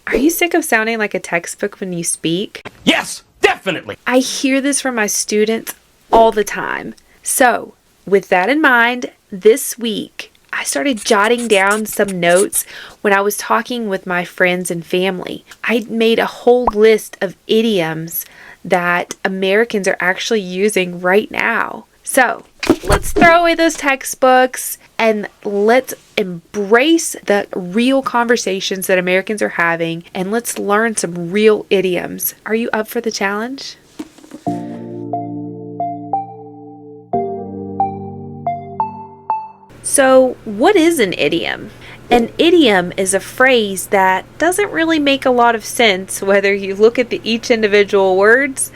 Are you sick of sounding like a textbook when you speak? Yes, definitely. I hear this from my students all the time. So, with that in mind, this week, I started jotting down some notes when I was talking with my friends and family. I made a whole list of idioms that Americans are actually using right now. So, let's throw away those textbooks and let's embrace the real conversations that Americans are having, and let's learn some real idioms. Are you up for the challenge? So, what is an idiom? An idiom is a phrase that doesn't really make a lot of sense whether you look at each individual words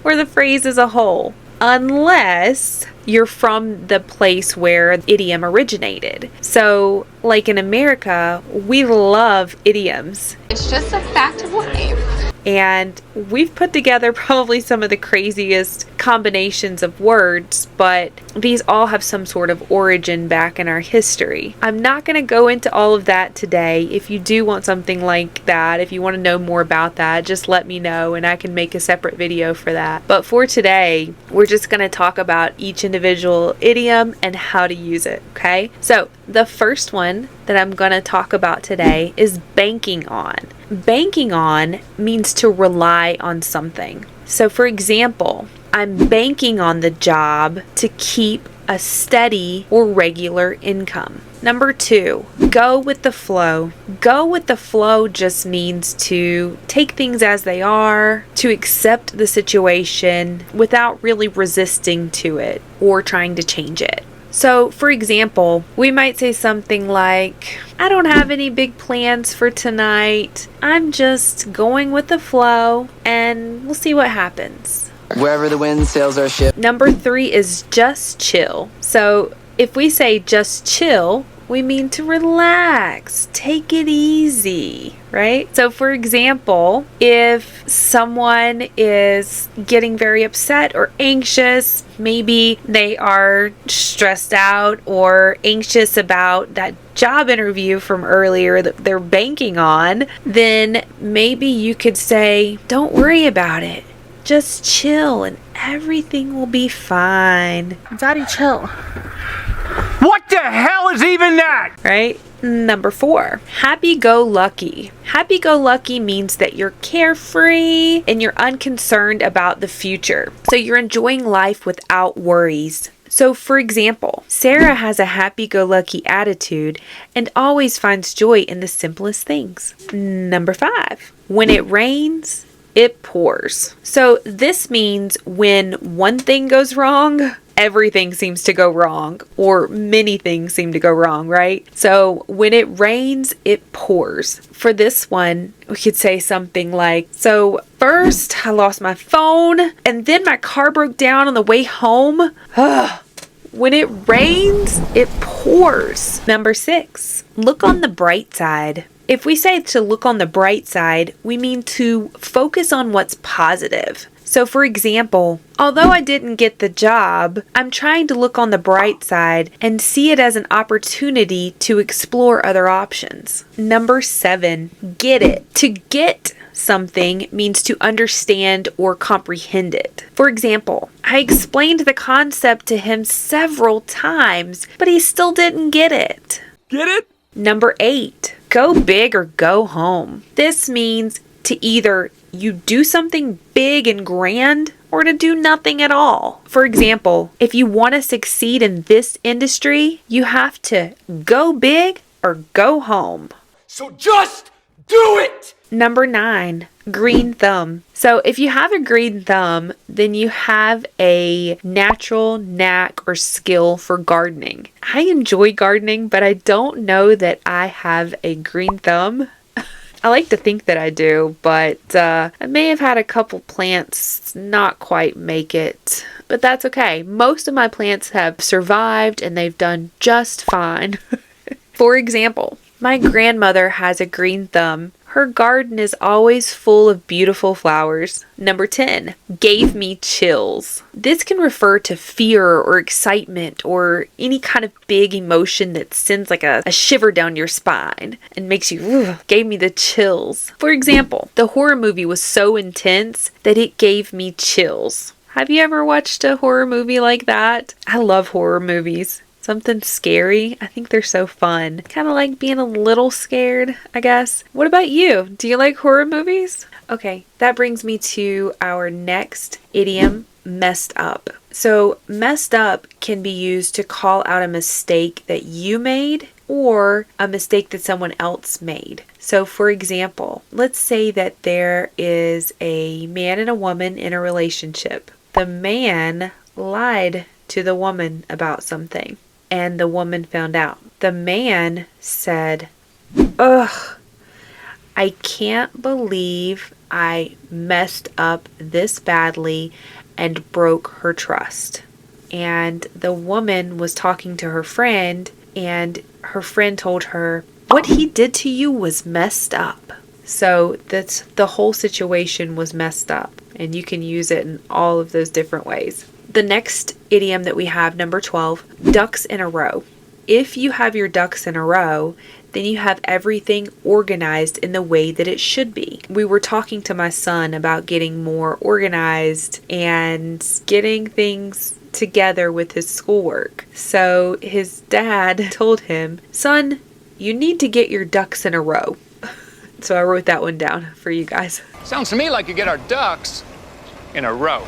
or the phrase as a whole, unless you're from the place where idiom originated. So, like in America, we love idioms. It's just a fact of life. And we've put together probably some of the craziest combinations of words, but these all have some sort of origin back in our history. I'm not going to go into all of that today. If you do want something like that, if you want to know more about that, just let me know and I can make a separate video for that. But for today, we're just going to talk about each individual idiom and how to use it, okay? So the first one that I'm going to talk about today is banking on. Banking on means to rely on something. So for example, I'm banking on the job to keep a steady or regular income. Number 2, go with the flow. Go with the flow just means to take things as they are, to accept the situation without really resisting to it or trying to change it. So, for example, we might say something like, I don't have any big plans for tonight. I'm just going with the flow and we'll see what happens. Wherever the wind sails our ship. Number 3 is just chill. So, if we say just chill, we mean to relax, take it easy, right? So for example, if someone is getting very upset or anxious, maybe they are stressed out or anxious about that job interview from earlier that they're banking on, then maybe you could say, don't worry about it. Just chill and everything will be fine. Daddy, chill. What the hell is even that? Right? Number 4, happy-go-lucky. Happy-go-lucky means that you're carefree and you're unconcerned about the future. So you're enjoying life without worries. So for example, Sarah has a happy-go-lucky attitude and always finds joy in the simplest things. Number 5, when it rains, it pours. So this means when one thing goes wrong, everything seems to go wrong, or many things seem to go wrong, right? So when it rains, it pours. For this one, we could say something like, so first I lost my phone and then my car broke down on the way home. When it rains, it pours. Number 6, look on the bright side. If we say to look on the bright side, we mean to focus on what's positive. So for example, although I didn't get the job, I'm trying to look on the bright side and see it as an opportunity to explore other options. Number 7, get it. To get something means to understand or comprehend it. For example, I explained the concept to him several times, but he still didn't get it. Get it? Number 8, go big or go home. This means to either you do something big and grand or to do nothing at all. For example, if you want to succeed in this industry, you have to go big or go home. So just do it! Number 9, green thumb. So if you have a green thumb, then you have a natural knack or skill for gardening. I enjoy gardening, but I don't know that I have a green thumb. I like to think that I do, but I may have had a couple plants not quite make it. But that's okay. Most of my plants have survived and they've done just fine. For example, my grandmother has a green thumb. Her garden is always full of beautiful flowers. Number 10, gave me chills. This can refer to fear or excitement or any kind of big emotion that sends like a shiver down your spine and makes you, gave me the chills. For example, the horror movie was so intense that it gave me chills. Have you ever watched a horror movie like that? I love horror movies. Something scary. I think they're so fun. Kind of like being a little scared, I guess. What about you? Do you like horror movies? Okay, that brings me to our next idiom, messed up. So messed up can be used to call out a mistake that you made or a mistake that someone else made. So for example, let's say that there is a man and a woman in a relationship. The man lied to the woman about something. And the woman found out. The man said, "Ugh, I can't believe I messed up this badly and broke her trust." And the woman was talking to her friend, and her friend told her, "What he did to you was messed up." So that's the whole situation was messed up, and you can use it in all of those different ways. The next idiom that we have, number 12, ducks in a row. If you have your ducks in a row, then you have everything organized in the way that it should be. We were talking to my son about getting more organized and getting things together with his schoolwork. So his dad told him, "Son, you need to get your ducks in a row." So I wrote that one down for you guys. Sounds to me like you get our ducks in a row.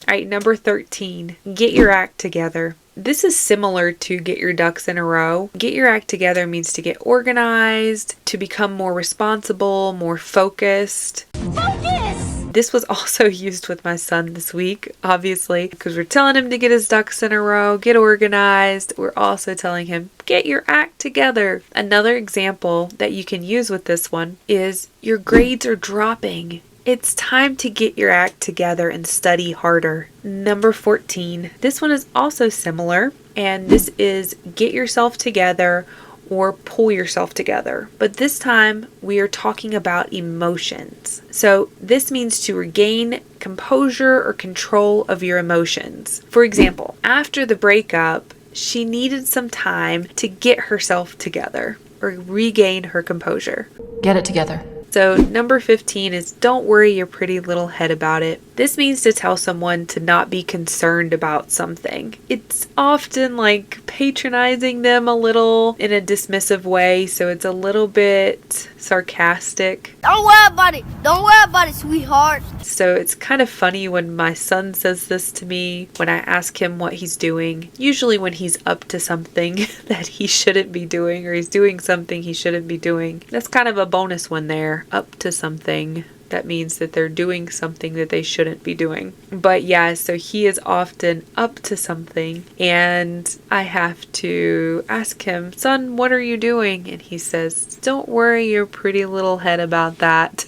All right, number 13, get your act together. This is similar to get your ducks in a row. Get your act together means to get organized, to become more responsible, more focused. Focus! This was also used with my son this week, obviously, because we're telling him to get his ducks in a row, get organized. We're also telling him, get your act together. Another example that you can use with this one is your grades are dropping. It's time to get your act together and study harder. Number 14. This one is also similar, and this is get yourself together or pull yourself together. But this time we are talking about emotions. So this means to regain composure or control of your emotions. For example, after the breakup, she needed some time to get herself together or regain her composure. Get it together. So number 15 is don't worry your pretty little head about it. This means to tell someone to not be concerned about something. It's often like patronizing them a little in a dismissive way, so it's a little bit sarcastic. Don't worry about it. Don't worry about it, sweetheart. So it's kind of funny when my son says this to me when I ask him what he's doing. Usually when he's up to something that he shouldn't be doing, or he's doing something he shouldn't be doing. That's kind of a bonus one there. Up to something. That means that they're doing something that they shouldn't be doing. But yeah, so he is often up to something, and I have to ask him, "Son, what are you doing?" And he says, "Don't worry your pretty little head about that."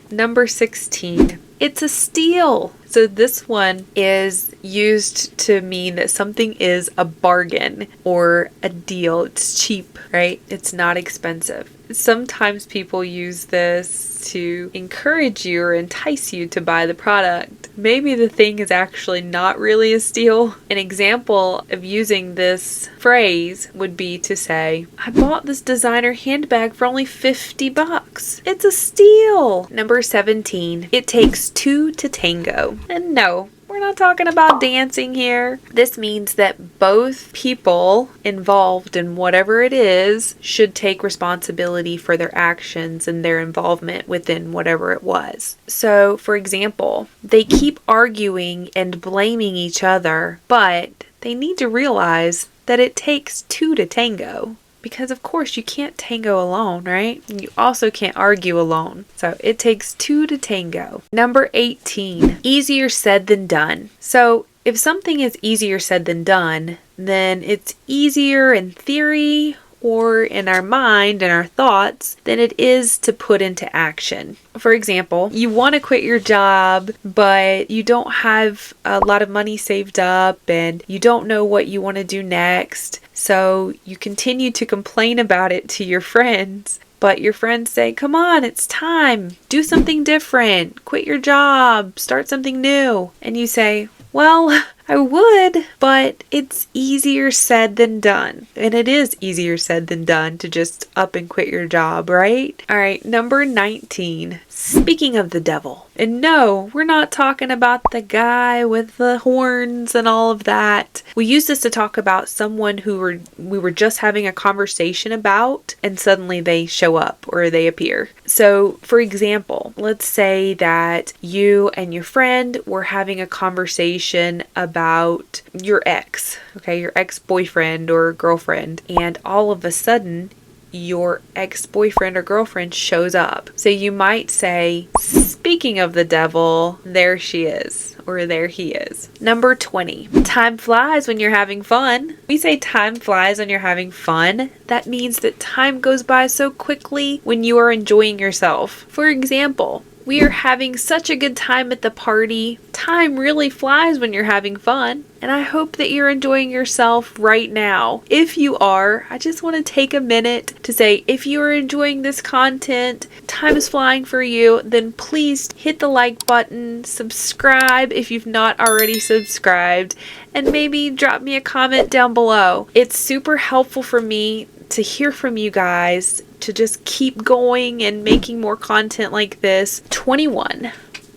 Number 16. It's a steal. So this one is used to mean that something is a bargain or a deal. It's cheap, right? It's not expensive. Sometimes people use this to encourage you or entice you to buy the product. Maybe the thing is actually not really a steal. An example of using this phrase would be to say, "I bought this designer handbag for only $50. It's a steal." Number 17, it takes two to tango. And no, we're not talking about dancing here. This means that both people involved in whatever it is should take responsibility for their actions and their involvement within whatever it was. So, for example, they keep arguing and blaming each other, but they need to realize that it takes two to tango. Because of course you can't tango alone, right? You also can't argue alone. So it takes two to tango. Number 18, easier said than done. So if something is easier said than done, then it's easier in theory or in our mind and our thoughts than it is to put into action. For example, you want to quit your job, but you don't have a lot of money saved up and you don't know what you want to do next. So you continue to complain about it to your friends But your friends say, come on, it's time. Do something different. Quit your job. Start something new. And you say, well, I would, but it's easier said than done. And it is easier said than done to just up and quit your job, right? All right, number 19. Speaking of the devil. And no, we're not talking about the guy with the horns and all of that. We use this to talk about someone who we were just having a conversation about, and suddenly they show up or they appear. So, for example, let's say that you and your friend were having a conversation about your ex, okay, your ex-boyfriend or girlfriend, and all of a sudden your ex-boyfriend or girlfriend shows up. So you might say, speaking of the devil, there she is, or there he is. Number 20. Time flies when you're having fun. We say time flies when you're having fun. That means that time goes by so quickly when you are enjoying yourself. For example, we are having such a good time at the party. Time really flies when you're having fun. And I hope that you're enjoying yourself right now. If you are, I just want to take a minute to say, if you are enjoying this content, time is flying for you, then please hit the like button, subscribe if you've not already subscribed, and maybe drop me a comment down below. It's super helpful for me to hear from you guys, to just keep going and making more content like this. 21.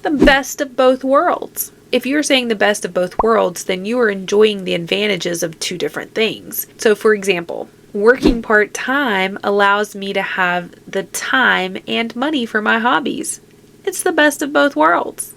The best of both worlds. If you're saying the best of both worlds, then you are enjoying the advantages of two different things. So for example, working part-time allows me to have the time and money for my hobbies. It's the best of both worlds.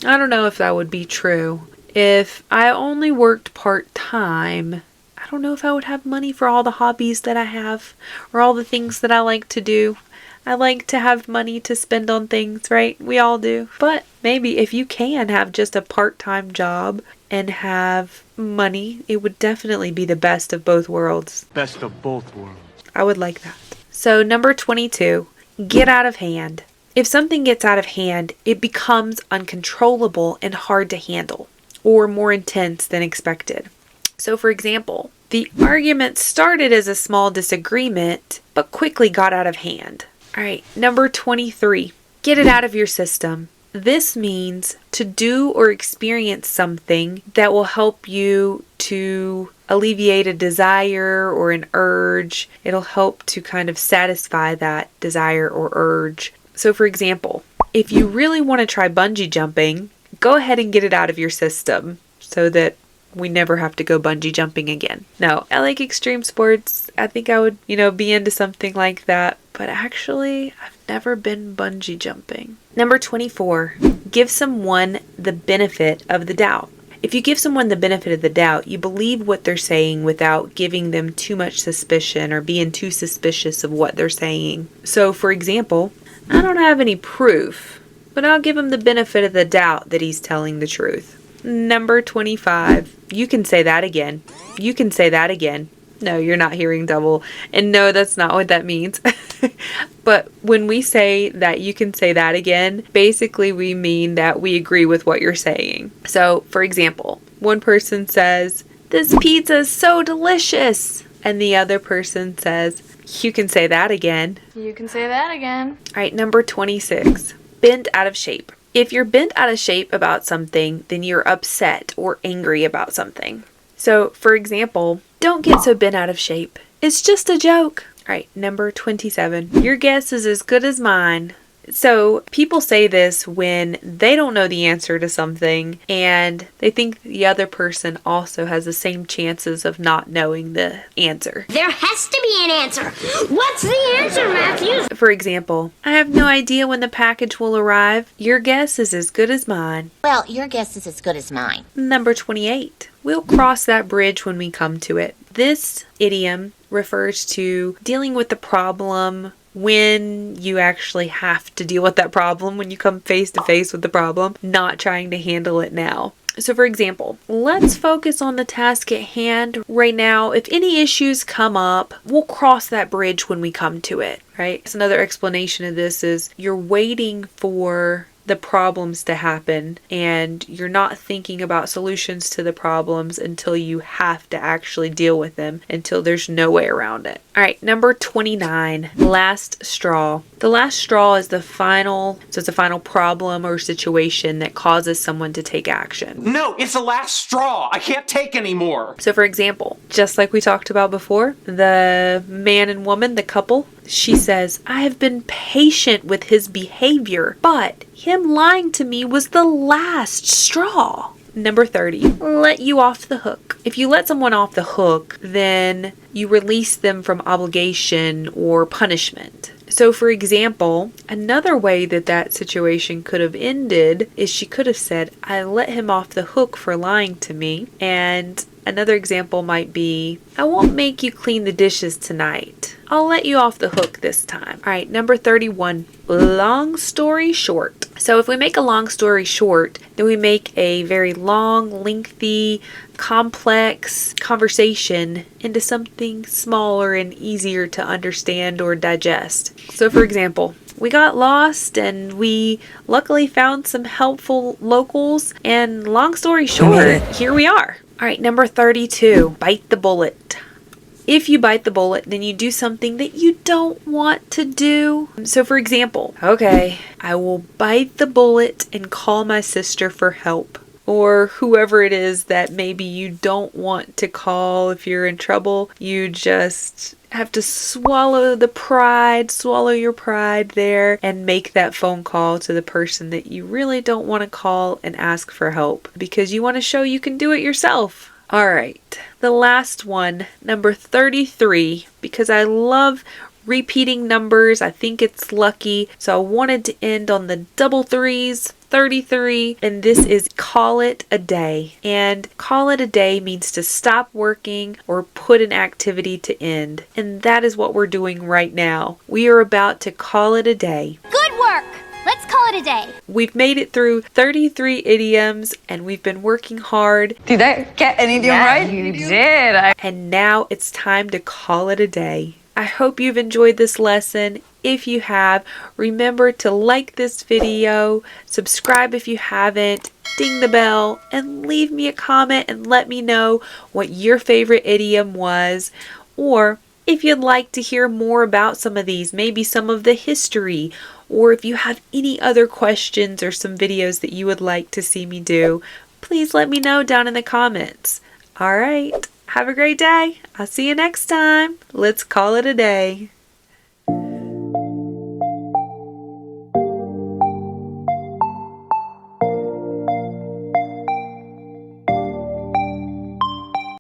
I don't know if that would be true. If I only worked part-time, I don't know if I would have money for all the hobbies that I have or all the things that I like to do. I like to have money to spend on things, right? We all do. But maybe if you can have just a part-time job and have money, it would definitely be the best of both worlds. Best of both worlds. I would like that. So number 22, get out of hand. If something gets out of hand, it becomes uncontrollable and hard to handle, or more intense than expected. So for example, the argument started as a small disagreement, but quickly got out of hand. All right, number 23, get it out of your system. This means to do or experience something that will help you to alleviate a desire or an urge. It'll help to kind of satisfy that desire or urge. So for example, if you really want to try bungee jumping, go ahead and get it out of your system so that we never have to go bungee jumping again. No, I like extreme sports. I think I would, be into something like that. But actually, I've never been bungee jumping. Number 24, give someone the benefit of the doubt. If you give someone the benefit of the doubt, you believe what they're saying without giving them too much suspicion or being too suspicious of what they're saying. So, for example, I don't have any proof, but I'll give him the benefit of the doubt that he's telling the truth. Number 25, you can say that again. You can say that again. No, you're not hearing double. And no, that's not what that means. But when we say that you can say that again, basically we mean that we agree with what you're saying. So, for example, one person says, "This pizza is so delicious." And the other person says, "You can say that again." You can say that again. All right, number 26, bent out of shape. If you're bent out of shape about something, then you're upset or angry about something. So, for example, don't get so bent out of shape. It's just a joke. All right, number 27. Your guess is as good as mine. So, people say this when they don't know the answer to something and they think the other person also has the same chances of not knowing the answer. There has to be an answer. What's the answer, Matthew? For example, I have no idea when the package will arrive. Your guess is as good as mine. Well, your guess is as good as mine. Number 28. We'll cross that bridge when we come to it. This idiom refers to dealing with the problem when you actually have to deal with that problem, when you come face to face with the problem, not trying to handle it now. So for example, let's focus on the task at hand right now. If any issues come up, we'll cross that bridge when we come to it, right? So another explanation of this is you're waiting for the problems to happen, and you're not thinking about solutions to the problems until you have to actually deal with them, until there's no way around it. All right, number 29, last straw. The last straw is the final, so it's a final problem or situation that causes someone to take action. No, it's the last straw. I can't take anymore. So for example, just like we talked about before, the man and woman, the couple, she says, I have been patient with his behavior, but him lying to me was the last straw. Number 30, let you off the hook. If you let someone off the hook, then you release them from obligation or punishment. So for example, another way that situation could have ended is she could have said, I let him off the hook for lying to me. And another example might be, I won't make you clean the dishes tonight. I'll let you off the hook this time. All right, number 31, long story short. So if we make a long story short, then we make a very long, lengthy, complex conversation into something smaller and easier to understand or digest. So for example, we got lost and we luckily found some helpful locals, and long story short, here we are. All right, number 32, bite the bullet. If you bite the bullet, then you do something that you don't want to do. So for example, okay, I will bite the bullet and call my sister for help. Or whoever it is that maybe you don't want to call if you're in trouble. You just have to swallow your pride there and make that phone call to the person that you really don't want to call and ask for help, because you want to show you can do it yourself. All right, the last one, number 33, because I love repeating numbers. I think it's lucky. So I wanted to end on the double threes, 33, and this is call it a day. And call it a day means to stop working or put an activity to end. And that is what we're doing right now. We are about to call it a day. Good work. Let's call it a day. We've made it through 33 idioms and we've been working hard. Did I get an idiom right? You did. And now it's time to call it a day. I hope you've enjoyed this lesson. If you have, remember to like this video, subscribe if you haven't, ding the bell, and leave me a comment and let me know what your favorite idiom was. Or if you'd like to hear more about some of these, maybe some of the history, or if you have any other questions or some videos that you would like to see me do, please let me know down in the comments. All right, have a great day. I'll see you next time. Let's call it a day.